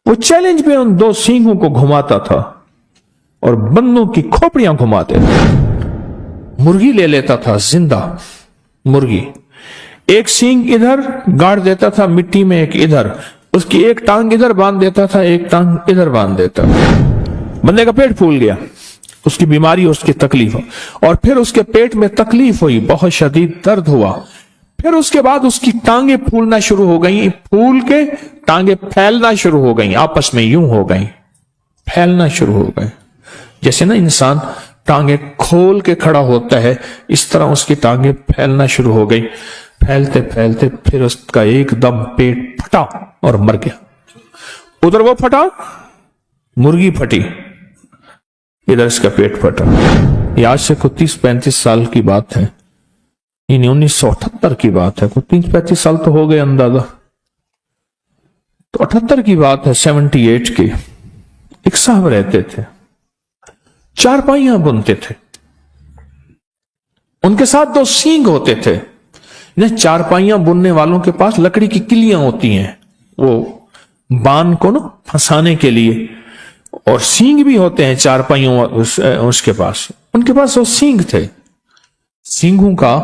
वो चैलेंज में उन दो सींगों को घुमाता था और बंदों की खोपड़ियां घुमाते थे। मुर्गी ले लेता था, जिंदा मुर्गी, एक सींग इधर गाड़ देता था मिट्टी में, एक इधर, उसकी एक टांग इधर बांध देता था, एक टांग इधर बांध देता था। बंदे का पेट फूल गया, उसकी बीमारी, उसकी तकलीफ, और फिर उसके पेट में तकलीफ हुई, बहुत शदीद दर्द हुआ। फिर उसके बाद उसकी टांगे फूलना शुरू हो गई, फूल के टांगे फैलना शुरू हो गई, आपस में यूं हो गई, फैलना शुरू हो गए। जैसे ना इंसान टांगे खोल के खड़ा होता है, इस तरह उसकी टांगे फैलना शुरू हो गई। फैलते फैलते फिर उसका एकदम पेट फटा और मर गया। उधर वो फटा, मुर्गी फटी, इधर इसका पेट फटा। ये आज से कुछ 30-35 साल की बात है, यानी 1978 की बात है। कुछ 30-35 साल तो हो गए अंदाजा। तो 78 की बात है, 78 की। एक साहब रहते थे, चारपाइयां बुनते थे, उनके साथ दो सींग होते थे। चारपाइयां बुनने वालों के पास लकड़ी की किलियां होती हैं, वो बान को ना फंसाने के लिए, और सींग भी होते हैं चारपाइयों उसके पास। उनके पास वो सींग थे। सींगों का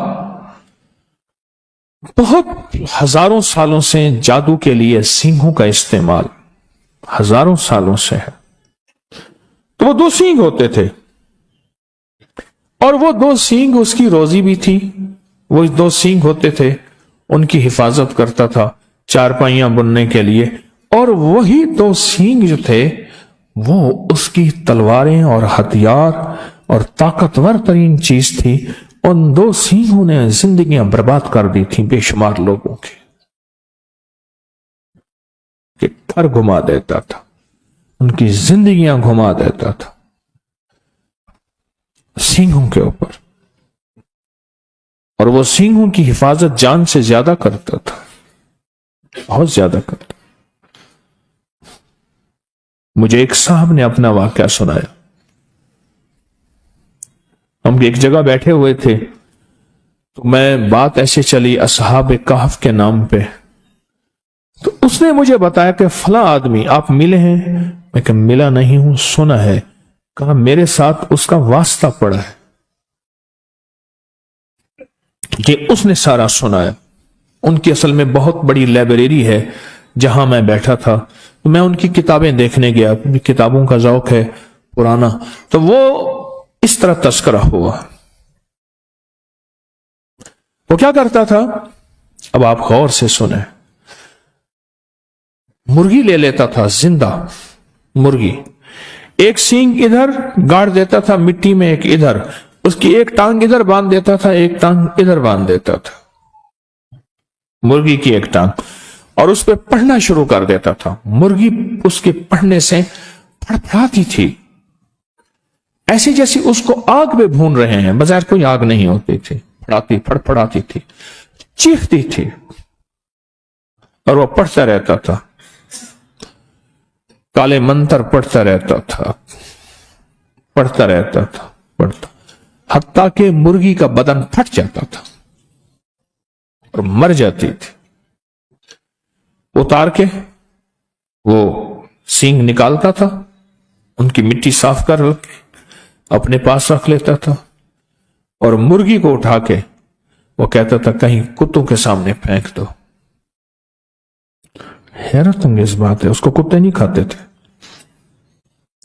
बहुत हजारों सालों से जादू के लिए सींगों का इस्तेमाल हजारों सालों से है। तो वो दो सींग होते थे, और वो दो सींग उसकी रोजी भी थी। वो दो सींग होते थे, उनकी हिफाजत करता था चारपाइयां बुनने के लिए, और वही दो सींग जो थे वो उसकी तलवारें और हथियार और ताकतवर तरीन चीज थी। उन दो सींगों ने जिंदगियां बर्बाद कर दी थी बेशुमार लोगों की। कि घर घुमा देता था, उनकी जिंदगियां घुमा देता था सींगों के ऊपर, और वो सींगों की हिफाजत जान से ज्यादा करता था, बहुत ज्यादा करता। मुझे एक साहब ने अपना वाकया सुनाया। हम एक जगह बैठे हुए थे, तो मैं बात ऐसे चली असहाब कहफ के नाम पे। तो उसने मुझे बताया कि फला आदमी आप मिले हैं। मैं कहा मिला नहीं हूं, सुना है। कहा मेरे साथ उसका वास्ता पड़ा है। ये उसने सारा सुनाया। उनकी असल में बहुत बड़ी लाइब्रेरी है जहां मैं बैठा था, तो मैं उनकी किताबें देखने गया। किताबों का शौक है पुराना, तो वो इस तरह तस्करा हुआ। वो क्या करता था, अब आप गौर से सुने। मुर्गी ले लेता था, जिंदा मुर्गी, एक सींग इधर गाड़ देता था मिट्टी में, एक इधर, उसकी एक टांग इधर बांध देता था, एक टांग इधर बांध देता था, मुर्गी की एक टांग, और उस पर पढ़ना शुरू कर देता था। मुर्गी उसके पढ़ने से फड़फड़ाती थी, ऐसे जैसे उसको आग में भून रहे हैं, बजाय कोई आग नहीं होती थी, फड़फड़ाती थी, चीखती थी, और वो पढ़ता रहता था, काले मंत्र पढ़ता रहता था, पढ़ता रहता था, पढ़ता, हत्ता के मुर्गी का बदन फट जाता था और मर जाती थी। उतार के वो सींग निकालता था, उनकी मिट्टी साफ कर के अपने पास रख लेता था, और मुर्गी को उठा के वो कहता था कहीं कुत्तों के सामने फेंक दो। हैरत अंगेज बात है, उसको कुत्ते नहीं खाते थे,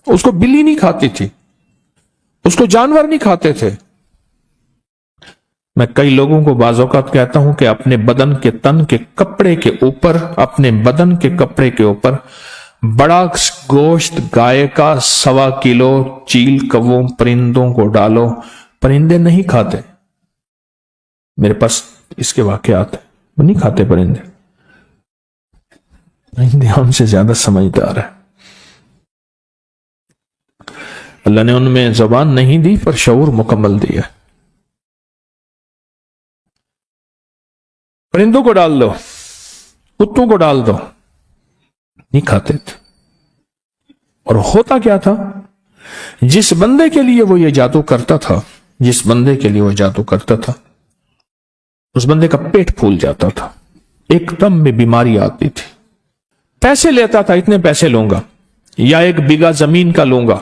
उसको बिल्ली नहीं खाती थी, उसको जानवर नहीं खाते थे। मैं कई लोगों को बाज़ औक़ात कहता हूं कि अपने बदन के तन के कपड़े के ऊपर, अपने बदन के कपड़े के ऊपर बड़ा गोश्त गाय का 1.25 किलो चील कौवों परिंदों को डालो, परिंदे नहीं खाते। मेरे पास इसके वाकयात है, वो नहीं खाते परिंदे। परिंदे हमसे ज्यादा समझदार है। अल्लाह ने उनमें जबान नहीं दी पर शऊर मुकम्मल दिया। परिंदों को डाल दो, कुत्तों को डाल दो, नहीं खाते थे। और होता क्या था, जिस बंदे के लिए वो ये जादू करता था, जिस बंदे के लिए वो जादू करता था, उस बंदे का पेट फूल जाता था, एकदम में बीमारी आती थी। पैसे लेता था, इतने पैसे लूंगा, या 1 बीघा जमीन का लूंगा,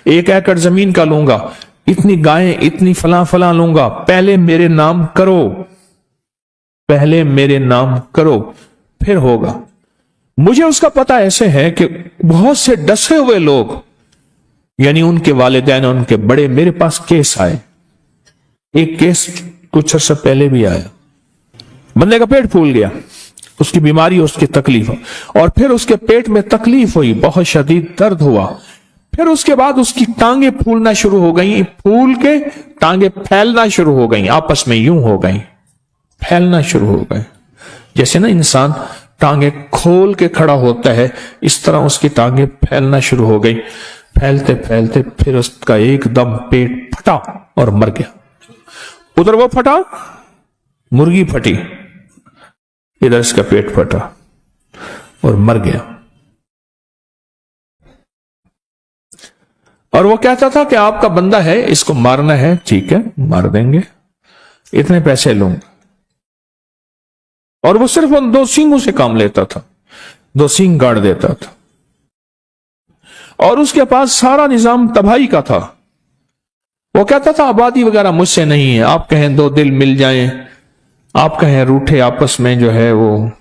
1 एकड़ जमीन का लूंगा, इतनी गायें, इतनी फला फला लूंगा, पहले मेरे नाम करो, पहले मेरे नाम करो, फिर होगा। मुझे उसका पता ऐसे है कि बहुत से डसे हुए लोग, यानी उनके वालिदैन, उनके बड़े, मेरे पास केस आए। एक केस कुछ अर्सा पहले भी आया, बंदे का पेट फूल गया, उसकी बीमारी, उसकी तकलीफ, और फिर उसके पेट में तकलीफ हुई, बहुत शदीद दर्द हुआ, फिर उसके बाद उसकी टांगे फूलना शुरू हो गई, फूल के टांगे फैलना शुरू हो गई, आपस में यूं हो गई, फैलना शुरू हो गए। जैसे ना इंसान टांगे खोल के खड़ा होता है, इस तरह उसकी टांगे फैलना शुरू हो गई। फैलते फैलते फिर उसका एकदम पेट फटा और मर गया। उधर वो फटा, मुर्गी फटी, इधर इसका पेट फटा और मर गया। और वो कहता था कि आपका बंदा है, इसको मारना है, ठीक है मार देंगे, इतने पैसे लूंगा। और वो सिर्फ उन 2 सींगों से काम लेता था, 2 सींग गाड़ देता था, और उसके पास सारा निजाम तबाही का था। वो कहता था आबादी वगैरह मुझसे नहीं है, आप कहें 2 दिल मिल जाएं, आप कहें रूठे आपस में जो है वो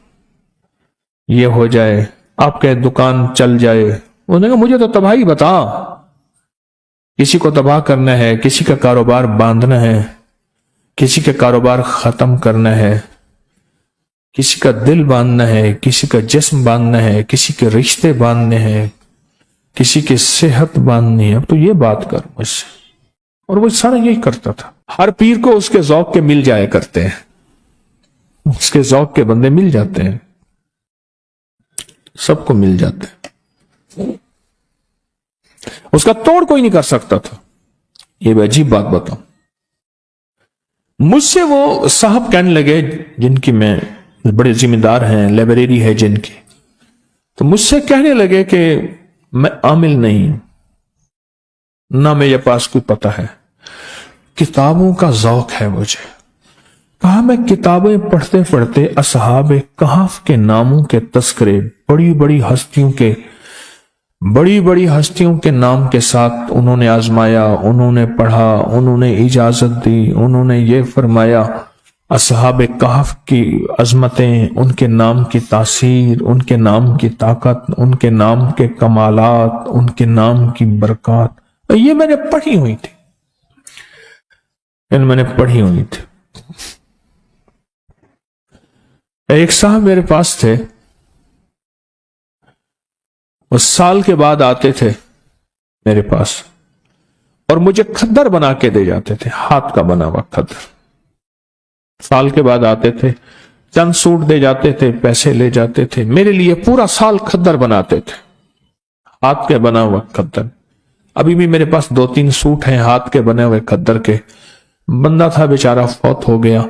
ये हो जाए, आप कहें दुकान चल जाए। उन्होंने कहा मुझे तो तबाही बता, किसी को तबाह करना है, किसी का कारोबार बांधना है, किसी का कारोबार खत्म करना है, किसी का दिल बांधना है, किसी का जिस्म बांधना है, किसी के रिश्ते बांधने हैं, किसी की सेहत बांधनी है, अब तो ये बात कर मुझसे। और वो सारा यही करता था। हर पीर को उसके ज़ौक़ के मिल जाया करते हैं, उसके ज़ौक़ के बंदे मिल जाते हैं, सबको मिल जाते हैं, उसका तोड़ कोई नहीं कर सकता था। ये अजीब बात बताऊं, मुझसे वो साहब कहने लगे, जिनकी मैं बड़े जिम्मेदार हैं, लाइब्रेरी है जिनकी, तो मुझसे कहने लगे कि मैं आमिल नहीं, ना मेरे पास कोई पता है, किताबों का ज़ौक़ है मुझे। कहा मैं किताबें पढ़ते पढ़ते असहाबे कहफ के नामों के तस्करे, बड़ी बड़ी हस्तियों के नाम के साथ उन्होंने आजमाया, उन्होंने पढ़ा, उन्होंने इजाजत दी, उन्होंने ये फरमाया, असहाबे कहफ की अजमतें, उनके नाम की तासीर, उनके नाम की ताकत, उनके नाम के कमालात, उनके नाम की बरकत, ये मैंने पढ़ी हुई थी, मैंने पढ़ी हुई थी। एक साहब मेरे पास थे, वो साल के बाद आते थे मेरे पास और मुझे खद्दर बना के दे जाते थे, हाथ का बना हुआ खद्दर। साल के बाद आते थे, चंद सूट दे जाते थे, पैसे ले जाते थे, मेरे लिए पूरा साल खद्दर बनाते थे, हाथ के बना हुआ खद्दर। अभी भी मेरे पास 2-3 सूट हैं हाथ के बने हुए खद्दर के। बंदा था बेचारा, फौत हो गया,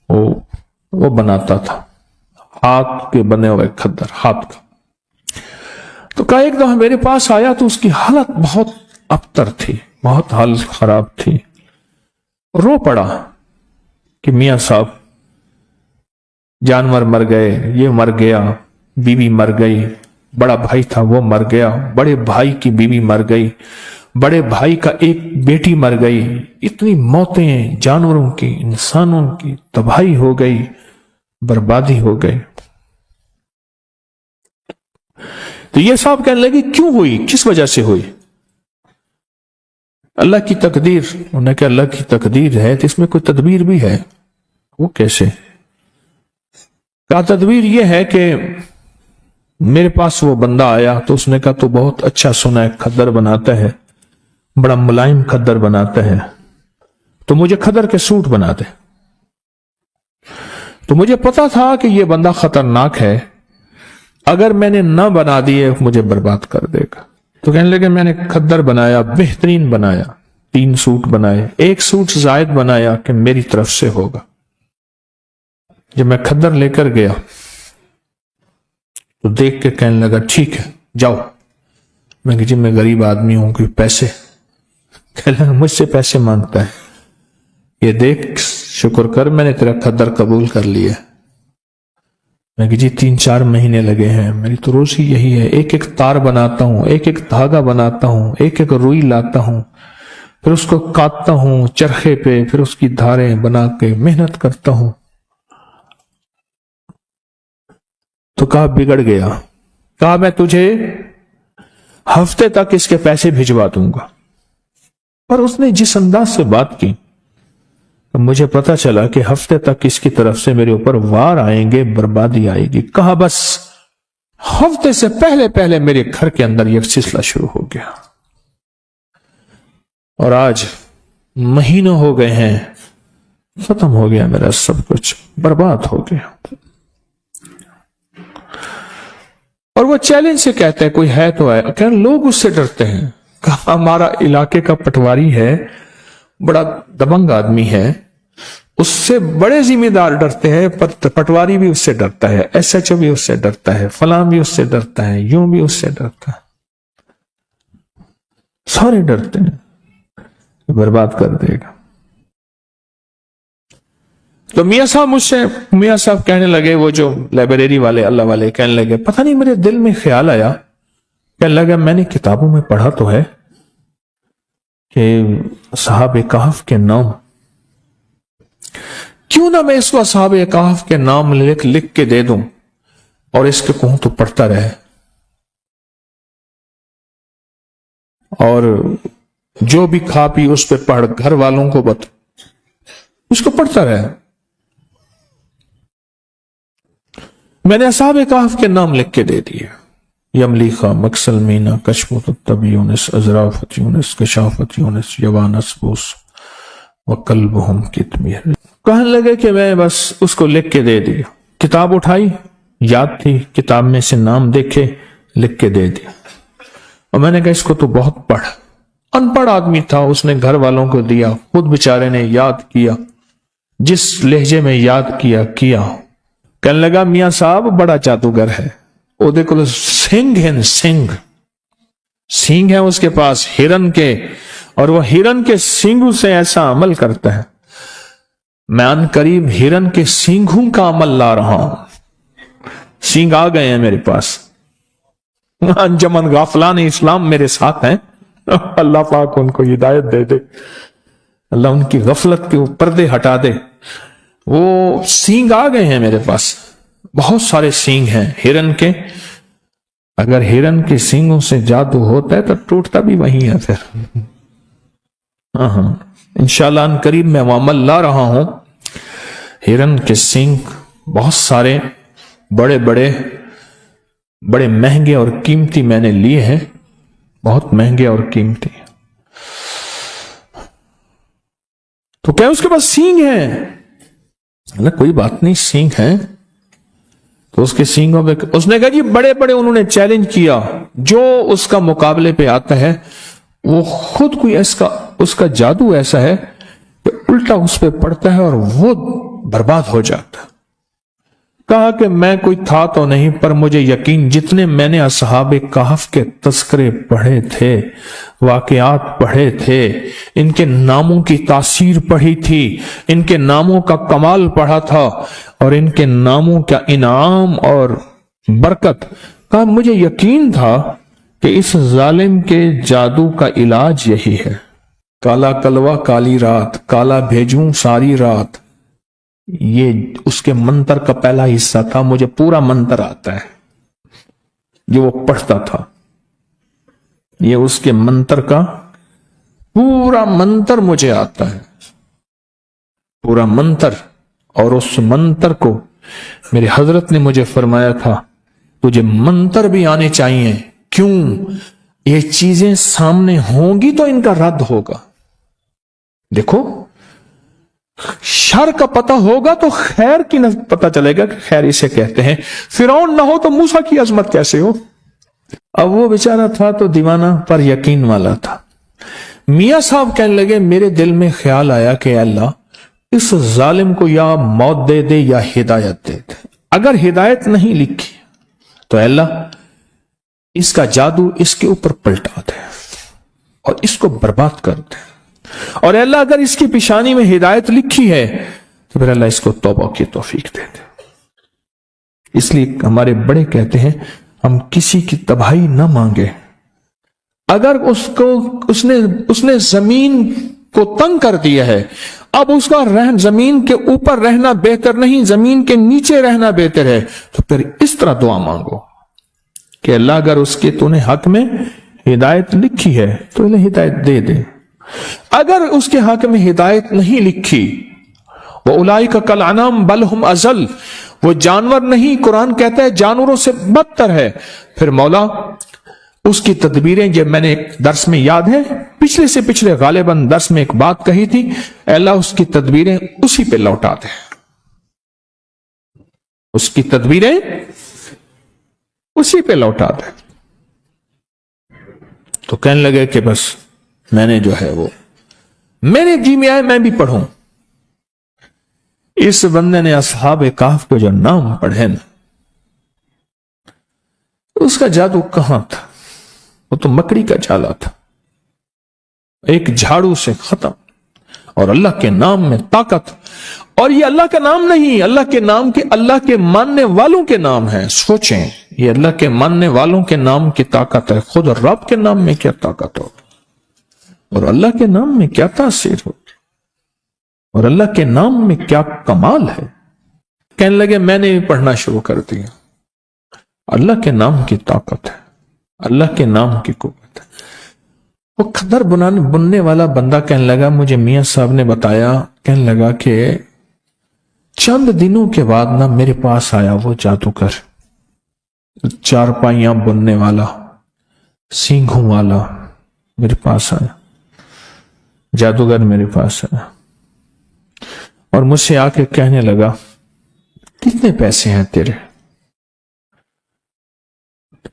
वो बनाता था हाथ के बने हुए खद्दर, हाथ का। तो कहा एक दफा मेरे पास आया तो उसकी हालत बहुत अबतर थी, बहुत हालत खराब थी। रो पड़ा कि मियां साहब जानवर मर गए, ये मर गया, बीवी मर गई, बड़ा भाई था वो मर गया, बड़े भाई की बीवी मर गई, बड़े भाई का एक बेटी मर गई, इतनी मौतें जानवरों की, इंसानों की, तबाही हो गई, बर्बादी हो गई। तो ये साहब कहने लगे क्यों हुई, किस वजह से हुई? अल्लाह की तकदीर। उन्होंने कहा अल्लाह की तकदीर है तो इसमें कोई तदबीर भी है। वो कैसे? कहा तदबीर ये है कि मेरे पास वो बंदा आया तो उसने कहा तो बहुत अच्छा सुना है, खद्दर बनाता है, बड़ा मुलायम खद्दर बनाता है, तो मुझे खद्दर के सूट बना दे। तो मुझे पता था कि ये बंदा खतरनाक है, अगर मैंने ना बना दिए मुझे बर्बाद कर देगा। तो कहने लगे मैंने खद्दर बनाया, बेहतरीन बनाया, 3 सूट बनाए, 1 सूट जायद बनाया कि मेरी तरफ से होगा। जब मैं खद्दर लेकर गया तो देख के कहने लगा ठीक है जाओ। मैं कहा जी मैं गरीब आदमी हूं, कोई पैसे? कहने लगा मुझसे पैसे मांगता है, ये देख शुक्र कर मैंने तेरा खद्दर कबूल कर लिया। میں کہ جی 3-4 مہینے لگے ہیں، میری تو روزی یہی ہے، ایک ایک تار بناتا ہوں، ایک ایک دھاگا بناتا ہوں، ایک ایک روئی لاتا ہوں، پھر اس کو کاٹتا ہوں چرخے پہ، پھر اس کی دھاریں بنا کے محنت کرتا ہوں۔ تو کہا بگڑ گیا، کہا میں تجھے ہفتے تک اس کے پیسے بھجوا دوں گا۔ پر اس نے جس انداز سے بات کی مجھے پتا چلا کہ ہفتے تک اس کی طرف سے میرے اوپر وار آئیں گے، بربادی آئے گی۔ کہا بس ہفتے سے پہلے پہلے میرے گھر کے اندر یہ سلسلہ شروع ہو گیا، اور آج مہینوں ہو گئے ہیں، ختم ہو گیا، میرا سب کچھ برباد ہو گیا۔ اور وہ چیلنج سے کہتے ہیں کوئی ہے تو ہے، کہ لوگ اس سے ڈرتے ہیں۔ کہا ہمارا علاقے کا پٹواری ہے، بڑا دبنگ آدمی ہے، اس سے بڑے ذمہ دار ڈرتے ہیں، پٹواری بھی اس سے ڈرتا ہے، ایس ایچ او بھی اس سے ڈرتا ہے، فلاں بھی اس سے ڈرتا ہے، یوں بھی اس سے ڈرتا ہے، سارے ڈرتے ہیں برباد کر دے گا۔ تو میاں صاحب کہنے لگے، وہ جو لائبریری والے اللہ والے کہنے لگے، پتہ نہیں میرے دل میں خیال آیا، کہنے لگا میں نے کتابوں میں پڑھا تو ہے کہ اصحاب کہف کے نام، کیوں نہ میں اس کو اصحاب کہف کے نام لکھ کے دے دوں اور اس کے کہوں تو پڑھتا رہے، اور جو بھی کھا پی اس پہ پڑھ، گھر والوں کو اس کو پڑھتا رہے۔ میں نے اصحاب کہف کے نام لکھ کے دے دیے، یملیخا، مکسلمینا، کشمت الطب یونس، ازرافت یونس، کشافت یونس، یوانس بوس وکلبہم کتمیر۔ کہنے لگے کہ میں بس اس کو لکھ کے دے دیا، کتاب اٹھائی، یاد تھی، کتاب میں سے نام دیکھے، لکھ کے دے دیا، اور میں نے کہا اس کو تو بہت پڑھ۔ ان پڑھ آدمی تھا، اس نے گھر والوں کو دیا، خود بیچارے نے یاد کیا، جس لہجے میں یاد کیا۔ کہنے لگا میاں صاحب بڑا جادوگر ہے، وہ دیکھو سنگ ہیں اس کے پاس ہرن کے، اور وہ ہرن کے سینگوں سے ایسا عمل کرتا ہے، میں ان قریب ہرن کے سینگوں کا عمل لا رہا ہوں، سینگ آ گئے ہیں میرے پاس، انجمن غافلان اسلام میرے ساتھ ہیں، اللہ پاک ان کو ہدایت دے دے، اللہ ان کی غفلت کے پردے ہٹا دے۔ وہ سینگ آ گئے ہیں میرے پاس، بہت سارے سینگ ہیں ہرن کے، اگر ہرن کے سینگوں سے جادو ہوتا ہے تو ٹوٹتا بھی وہی ہے پھر۔ انشاءاللہ ان قریب میں وہ عمل لا رہا ہوں، ہرن کے سینگ بہت سارے، بڑے مہنگے اور قیمتی میں نے لیے ہیں، بہت مہنگے اور قیمتی۔ تو کیا اس کے پاس سینگ ہیں؟ کوئی بات نہیں، سینگ ہیں تو اس کے سینگوں پہ، اس نے کہا جی بڑے انہوں نے چیلنج کیا، جو اس کا مقابلے پہ آتا ہے وہ خود کوئی اس کا جادو ایسا ہے کہ الٹا اس پہ پڑتا ہے اور وہ برباد ہو جاتا ہے۔ کہا کہ میں کوئی تھا تو نہیں، پر مجھے یقین، جتنے میں نے اصحاب کہف کے تذکرے پڑھے تھے، واقعات پڑھے تھے، ان کے ناموں کی تاثیر پڑھی تھی، ان کے ناموں کا کمال پڑھا تھا، اور ان کے ناموں کا انعام اور برکت، کہا مجھے یقین تھا کہ اس ظالم کے جادو کا علاج یہی ہے، کالا کلوا کالی رات، کالا بھیجوں ساری رات، یہ اس کے منتر کا پہلا حصہ تھا۔ مجھے پورا منتر آتا ہے جو وہ پڑھتا تھا، یہ اس کے منتر کا پورا منتر مجھے آتا ہے، پورا منتر۔ اور اس منتر کو میرے حضرت نے مجھے فرمایا تھا تجھے منتر بھی آنے چاہیے، کیوں؟ یہ چیزیں سامنے ہوں گی تو ان کا رد ہوگا۔ دیکھو شر کا پتہ ہوگا تو خیر کی پتہ چلے گا کہ خیر اسے کہتے ہیں۔ فرعون نہ ہو تو موسیٰ کی عظمت کیسے ہو؟ اب وہ بیچارہ تھا تو دیوانہ پر یقین والا تھا۔ میاں صاحب کہنے لگے میرے دل میں خیال آیا کہ اللہ اس ظالم کو یا موت دے دے یا ہدایت دے دے، اگر ہدایت نہیں لکھی تو اللہ اس کا جادو اس کے اوپر پلٹا دے اور اس کو برباد کر دے، اور اللہ اگر اس کی پیشانی میں ہدایت لکھی ہے تو پھر اللہ اس کو توبہ کی توفیق دے دے۔ اس لیے ہمارے بڑے کہتے ہیں ہم کسی کی تباہی نہ مانگے. اگر اس نے زمین کو تنگ کر دیا ہے، اب اس کا زمین کے اوپر رہنا بہتر نہیں، زمین کے نیچے رہنا بہتر ہے، تو پھر اس طرح دعا مانگو کہ اللہ اگر اس کے تو نے حق میں ہدایت لکھی ہے تو انہیں ہدایت دے دے. اگر اس کے حق میں ہدایت نہیں لکھی، وَأُولَئِكَ كَالْأَنْعَامِ بَلْ هُمْ أَضَلُّ، وہ جانور نہیں، قرآن کہتا ہے جانوروں سے بدتر ہے. پھر مولا اس کی تدبیریں، جب میں نے ایک درس میں یاد ہے پچھلے سے پچھلے غالباً درس میں ایک بات کہی تھی، اے اللہ اس کی تدبیریں اسی پہ لوٹا دے، اس کی تدبیریں اسی پہ لوٹا دے. تو کہنے لگے کہ بس میں نے جو ہے وہ میرے جی میں آئے میں بھی پڑھوں. اس بندے نے اصحاب کہف کے جو نام پڑھے نا، اس کا جادو کہاں تھا؟ وہ تو مکڑی کا جالا تھا، ایک جھاڑو سے ختم. اور اللہ کے نام میں طاقت، اور یہ اللہ کا نام نہیں، اللہ کے نام کے اللہ کے ماننے والوں کے نام ہیں. سوچیں، یہ اللہ کے ماننے والوں کے نام کی طاقت ہے. خود رب کے نام میں کیا طاقت ہو، اور اللہ کے نام میں کیا تاثیر ہو، اور اللہ کے نام میں کیا کمال ہے. کہنے لگے میں نے بھی پڑھنا شروع کر دیا. اللہ کے نام کی طاقت ہے، اللہ کے نام کی قوت ہے. وہ خدر بننے والا بندہ کہنے لگا، مجھے میاں صاحب نے بتایا، کہنے لگا کہ چند دنوں کے بعد نا میرے پاس آیا وہ جادوگر، چارپائیاں بننے والا، سینگھوں والا میرے پاس آیا. جادوگر میرے پاس آیا اور مجھ سے آ کے کہنے لگا کتنے پیسے ہیں تیرے؟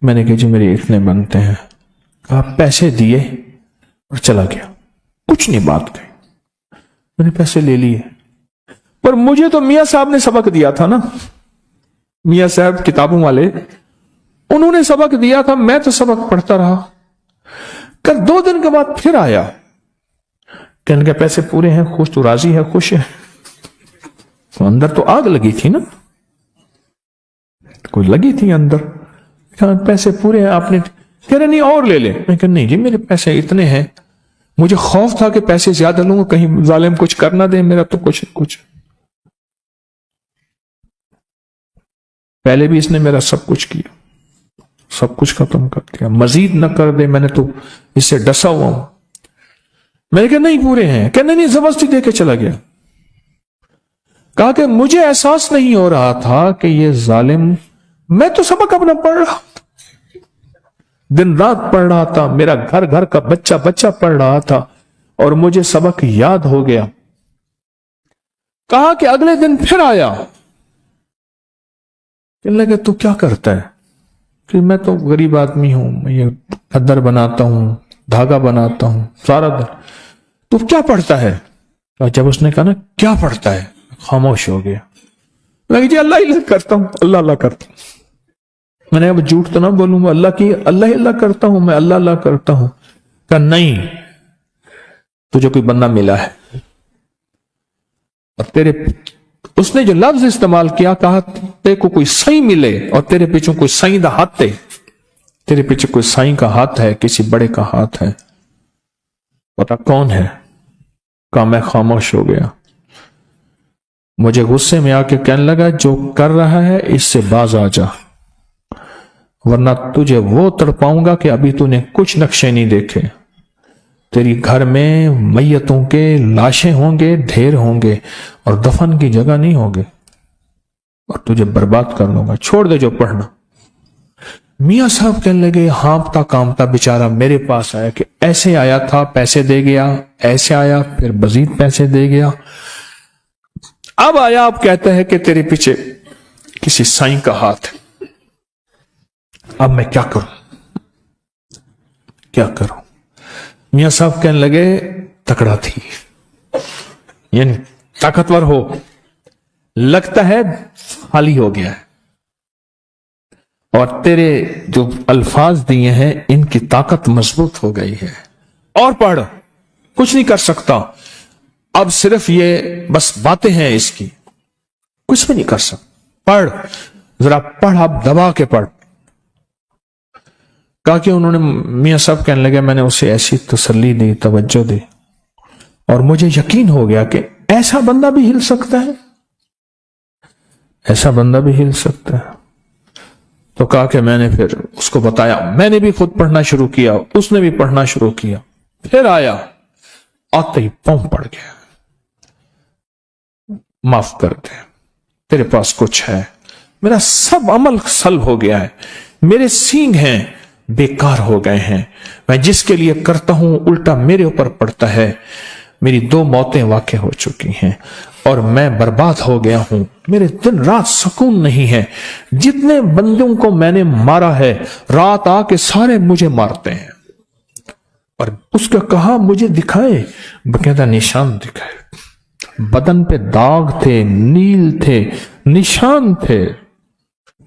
میں نے کہا جی میرے اتنے بنتے ہیں. کہا پیسے دیے اور چلا گیا، کچھ نہیں بات کہی. میں نے پیسے لے لیے، پر مجھے تو میاں صاحب نے سبق دیا تھا نا، میاں صاحب کتابوں والے، انہوں نے سبق دیا تھا، میں تو سبق پڑھتا رہا. کل 2 دن کے بعد پھر آیا، کہنے کے پیسے پورے ہیں، خوش تو راضی ہے، خوش ہے. تو اندر تو آگ لگی تھی نا، کوئی لگی تھی اندر. پیسے پورے ہیں آپ نے؟ کہہ رہے نہیں اور لے لے. میں کہا نہیں جی میرے پیسے اتنے ہیں، مجھے خوف تھا کہ پیسے زیادہ لوں گا کہیں ظالم کچھ کر نہ دے، میرا تو کچھ پہلے بھی اس نے میرا سب کچھ کیا، سب کچھ ختم کر دیا، مزید نہ کر دے، میں نے تو اس سے ڈسا ہوا ہوں. میں نے کہا نہیں پورے ہیں. کہ نہیں زبردستی دے کے چلا گیا. کہا کہ مجھے احساس نہیں ہو رہا تھا کہ یہ ظالم، میں تو سبق اپنا پڑھ رہا تھا، دن رات پڑھ رہا تھا، میرا گھر کا بچہ پڑھ رہا تھا، اور مجھے سبق یاد ہو گیا. کہا کہ اگلے دن پھر آیا، کہنے لگے تو کیا کرتا ہے؟ کہ میں تو غریب آدمی ہوں، میں یہ خدر بناتا ہوں، دھاگا بناتا ہوں سارا دن. تو کیا پڑھتا ہے؟ جب اس نے کہا نا کیا پڑھتا ہے، خاموش ہو گیا. میں جی اللہ کرتا ہوں، اللہ کرتا ہوں. میں نے اب جھوٹ تو نہ بولوں گا، اللہ کرتا ہوں، میں اللہ کرتا ہوں. کہ نہیں، تجھے کوئی بندہ ملا ہے اور اس نے جو لفظ استعمال کیا، کہا تیرے کو کوئی سائیں ملے اور تیرے پیچھے کوئی سائیں دا ہاتھ ہے، تیرے پیچھے کوئی سائیں کا ہاتھ ہے، کسی بڑے کا ہاتھ ہے، پتا کون ہے؟ کہا میں خاموش ہو گیا. مجھے غصے میں آ کے کہنے لگا جو کر رہا ہے اس سے باز آ جا، ورنہ تجھے وہ تڑپاؤں گا کہ ابھی تو نے کچھ نقشے نہیں دیکھے. تیری گھر میں میتوں کے لاشیں ہوں گے، ڈھیر ہوں گے، اور دفن کی جگہ نہیں ہوگی، اور تجھے برباد کر لوں گا. چھوڑ دے جو پڑھنا. میاں صاحب کہنے لگے ہانپتا کامتا بیچارہ میرے پاس آیا کہ ایسے آیا تھا، پیسے دے گیا، ایسے آیا پھر مزید پیسے دے گیا، اب آیا اب کہتا ہے کہ تیرے پیچھے کسی سائیں کا ہاتھ ہے. اب میں کیا کروں؟ میاں صاحب کہنے لگے تکڑا تھی، یعنی طاقتور ہو، لگتا ہے خالی ہو گیا ہے، اور تیرے جو الفاظ دیے ہیں ان کی طاقت مضبوط ہو گئی ہے، اور پڑھ، کچھ نہیں کر سکتا، اب صرف یہ بس باتیں ہیں اس کی، کچھ بھی نہیں کر سکتا، پڑھ. जरा पढ़, आप दबा के पढ़। कहा कि उन्होंने, मियां साहब कहने लगे, मैंने उसे ऐसी तसल्ली दी, तवज्जो दी, और मुझे यकीन हो गया कि ऐसा बंदा भी हिल सकता है, ऐसा बंदा भी हिल सकता है। तो कहा कि मैंने फिर उसको बताया, मैंने भी खुद पढ़ना शुरू किया, उसने भी पढ़ना शुरू किया। फिर आया, आते ही पांव पड़ गया, माफ कर दे, तेरे पास कुछ है, मेरा सब अमल सल्ब हो गया है, मेरे सींग हैं बेकार हो गए हैं, मैं जिसके लिए करता हूं उल्टा मेरे ऊपर पड़ता है, मेरी 2 मौतें वाक़ई हो चुकी हैं और मैं बर्बाद हो गया हूं, मेरे दिन रात सुकून नहीं है, जितने बंदों को मैंने मारा है रात आके सारे मुझे मारते हैं। और उसका कहा मुझे दिखाए, बकायदा निशान दिखाए, बदन पे दाग थे, नील थे, निशान थे,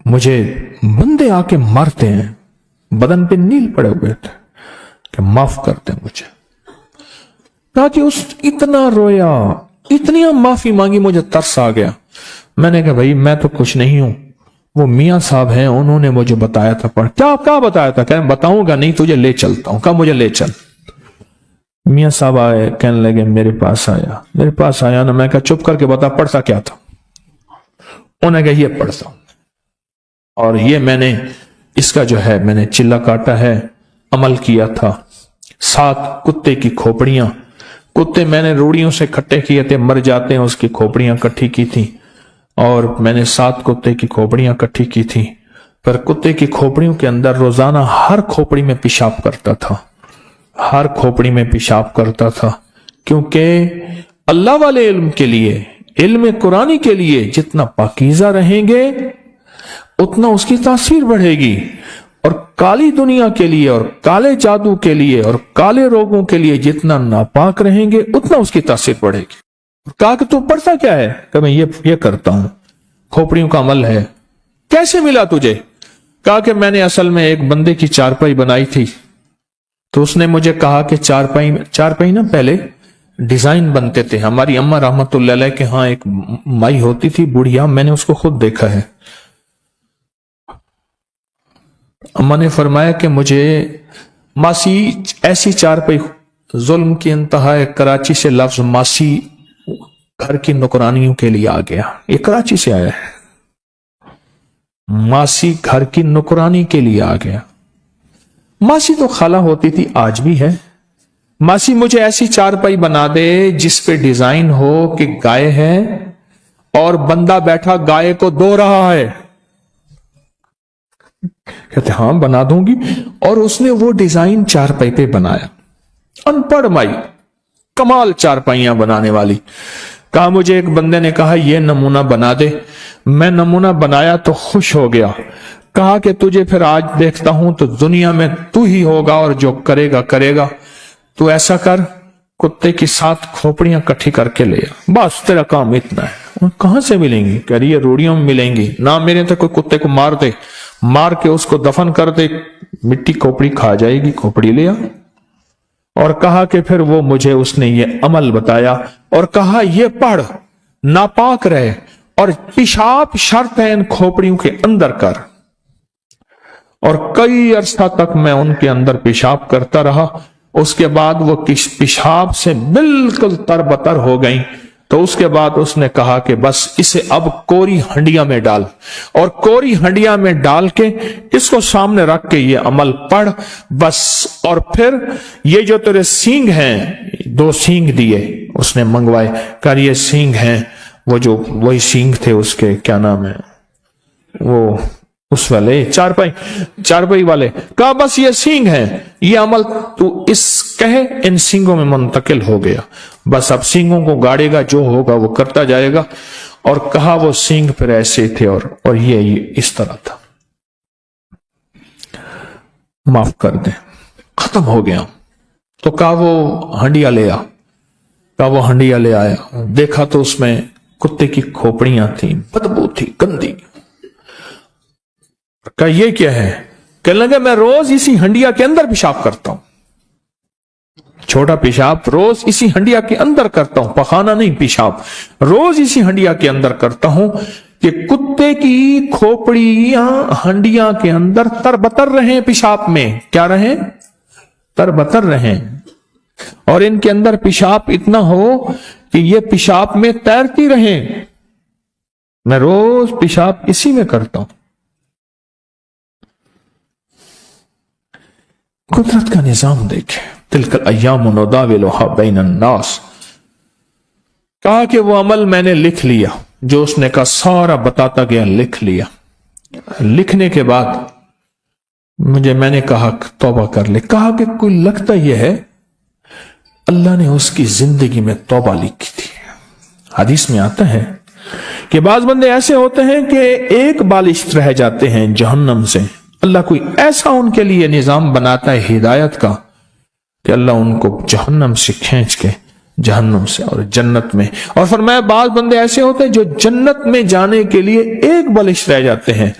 मुझे बंदे आके मारते हैं, बदन पे नील पड़े हुए थे, कि माफ कर दे मुझे। कहा कि उस इतना रोया, इतनी माफी मांगी, मुझे तरस आ गया। मैंने कहा भाई मैं तो कुछ नहीं हूं, वो मियां साहब हैं, उन्होंने मुझे बताया था। पढ़, क्या बताया था? कह बताऊंगा नहीं, तुझे ले चलता हूं। कहा मुझे ले चल। मियां साहब आए, कहने लगे मेरे पास आया ना। मैं कहा चुप करके बता पढ़ता क्या था? उन्होंने कहा ये पढ़ता हूं, और ये मैंने इसका जो है मैंने चिल्ला काटा है, अमल किया था। 7 कुत्ते की खोपड़ियां, कुत्ते मैंने रूड़ियों से इकट्ठे किए थे, मर जाते हैं, उसकी खोपड़ियां इकट्ठी की थी, और मैंने 7 कुत्ते की खोपड़ियां इकट्ठी की थी। पर कुत्ते की खोपड़ियों के अंदर रोजाना हर खोपड़ी में पेशाब करता था, हर खोपड़ी में पेशाब करता था, क्योंकि अल्लाह वाले इल्म के लिए, इल्म कुरानी के लिए जितना पाकीज़ा रहेंगे उतना उसकी तासीर बढ़ेगी, और काली दुनिया के लिए और काले जादू के लिए और काले रोगों के लिए जितना नापाक रहेंगे उतना उसकी तासीर बढ़ेगी। कहा कि तू पढ़ता क्या है? कि मैं ये करता हूं, खोपड़ियों का अमल है। कैसे मिला तुझे? कहा कि मैंने असल में एक बंदे की चारपाई बनाई थी, तो उसने मुझे कहा कि चारपाई ना पहले डिजाइन बनते थे। हमारी अम्मा रहमतुल्लाह अलैह के यहाँ एक माई होती थी बुढ़िया, मैंने उसको खुद देखा है। अम्मा ने फरमाया कि मुझे मासी ऐसी चारपाई, जुल्म की इंतहा है, कराची से लफ्ज मासी घर की नौकरानियों के लिए आ गया, ये कराची से आया है, मासी घर की नौकरानी के लिए आ गया। मासी तो खाला होती थी, आज भी है। मासी मुझे ऐसी चारपाई बना दे जिस पे डिजाइन हो कि गाय है और बंदा बैठा गाय को दो रहा है। कहते हाँ बना दूंगी, और उसने वो डिजाइन चारपाई पे बनाया। अनपढ़ माई, कमाल चारपाइयां बनाने वाली। कहा मुझे एक बंदे ने कहा ये नमूना बना दे, मैं नमूना बनाया तो खुश हो गया। कहा कि तुझे फिर आज देखता हूं तो दुनिया में तू ही होगा और जो करेगा करेगा, तू ऐसा कर कुत्ते की 7 खोपड़ियां इकट्ठी करके ले आ, बस तेरा काम इतना है। कहां से मिलेंगी? कह रही है रूड़ियों में मिलेंगी ना, मेरे तो कोई कुत्ते को मार दे, मार के उसको दफन कर दे, मिट्टी खोपड़ी खा जाएगी, खोपड़ी ले आ। और कहा कि फिर वो मुझे उसने ये अमल बताया और कहा ये पढ़, नापाक रहे और पेशाब शर्त है इन खोपड़ियों के अंदर कर। और कई अरसा तक मैं उनके अंदर पेशाब करता रहा। उसके बाद वो पेशाब से बिल्कुल तरबतर हो गई। तो उसके बाद उसने कहा कि बस इसे अब कोरी हंडिया में डाल, और कोरी हंडिया में डाल के इसको सामने रख के ये अमल पढ़ बस। और फिर ये जो तेरे सींग हैं, 2 सींग दिए उसने मंगवाए, कर ये सींग हैं, वो जो वही सींग थे उसके, क्या नाम है वो, उस वाले चारपाई वाले। कहा बस ये सींग है, ये अमल तू इस कहे इन सींगों में मुंतकिल हो गया, बस अब सींगों को गाड़ेगा, जो होगा वो करता जाएगा। और कहा वो सींग फिर ऐसे थे और ये इस तरह था। माफ कर दे, खत्म हो गया। तो कहा वो हंडिया ले आ। कहा वो हंडिया ले आया, देखा तो उसमें कुत्ते की खोपड़ियां थी, बदबू थी, गंदी। कहा ये क्या है? कहने लगे मैं रोज इसी हंडिया के अंदर पेशाब करता हूं, छोटा पेशाब रोज इसी हंडिया के अंदर करता हूं, पखाना नहीं पेशाब, रोज इसी हंडिया के अंदर करता हूं। کہ کتے کی کھوپڑیاں ہنڈیاں کے اندر تربتر رہیں پیشاب میں. کیا رہیں؟ تربتر رہیں. اور ان کے اندر پیشاب اتنا ہو کہ یہ پیشاب میں تیرتی رہیں. میں روز پیشاب اسی میں کرتا ہوں. قدرت کا نظام دیکھیں. تلک الایام نداولها بین الناس. کہا کہ وہ عمل میں نے لکھ لیا جو اس نے کہا سارا بتاتا گیا، لکھ لیا. لکھنے کے بعد میں نے کہا توبہ کر لے. کہا کہ کوئی لگتا یہ ہے اللہ نے اس کی زندگی میں توبہ لکھی تھی. حدیث میں آتا ہے کہ بعض بندے ایسے ہوتے ہیں کہ ایک بالش رہ جاتے ہیں جہنم سے. اللہ کوئی ایسا ان کے لیے نظام بناتا ہے ہدایت کا کہ اللہ ان کو جہنم سے کھینچ کے جہنم سے اور جنت میں. اور فرمایا بعض بندے ایسے ہوتے ہیں جو جنت میں جانے کے لیے ایک بالش رہ جاتے ہیں،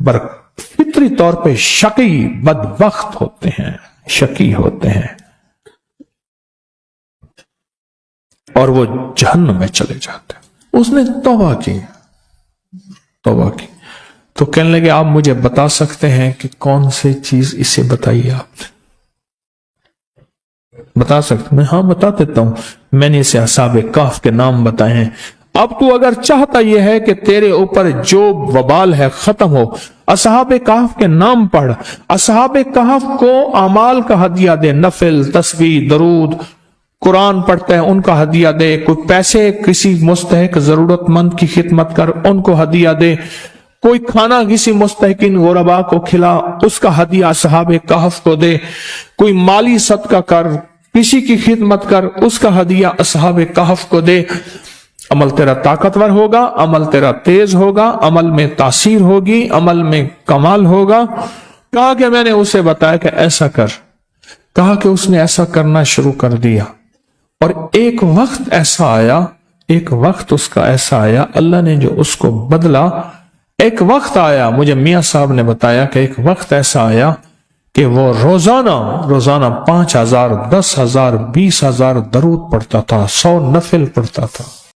پر فطری طور پہ شقی بدبخت ہوتے ہیں، شقی ہوتے ہیں، اور وہ جہنم میں چلے جاتے ہیں. اس نے توبہ کی. تو کہنے لگے آپ مجھے بتا سکتے ہیں کہ کون سی چیز اسے بتائیے؟ آپ بتا سکتے؟ میں ہاں بتا دیتا ہوں. میں نے اسے اصحاب کہف کے نام بتائے ہیں. اب تو اگر چاہتا یہ ہے کہ تیرے اوپر جو وبال ہے ختم ہو، اصحاب کہف کے نام پڑھ. اصحاب کہف کو اعمال کا ہدیہ دے، نفل، تسبیح، درود، قرآن پڑھتے ہیں ان کا ہدیہ دے. کوئی پیسے کسی مستحق ضرورت مند کی خدمت کر، ان کو ہدیہ دے. کوئی کھانا کسی مستحقین غربا کو کھلا، اس کا ہدیہ اصحاب کہف کو دے. کوئی مالی صدقہ کر، کسی کی خدمت کر، اس کا ہدیہ اصحاب کہف کو دے. عمل تیرا طاقتور ہوگا، عمل تیرا تیز ہوگا، عمل میں تاثیر ہوگی، عمل میں کمال ہوگا. کہا کہ میں نے اسے بتایا کہ ایسا کر. کہا کہ اس نے ایسا کرنا شروع کر دیا. اور ایک وقت اس کا ایسا آیا، اللہ نے جو اس کو بدلا. ایک وقت آیا، مجھے میاں صاحب نے بتایا کہ ایک وقت ایسا آیا کہ وہ روزانہ 5,000، 10,000، 20,000 درود پڑھتا تھا، 100 نفل پڑھتا تھا.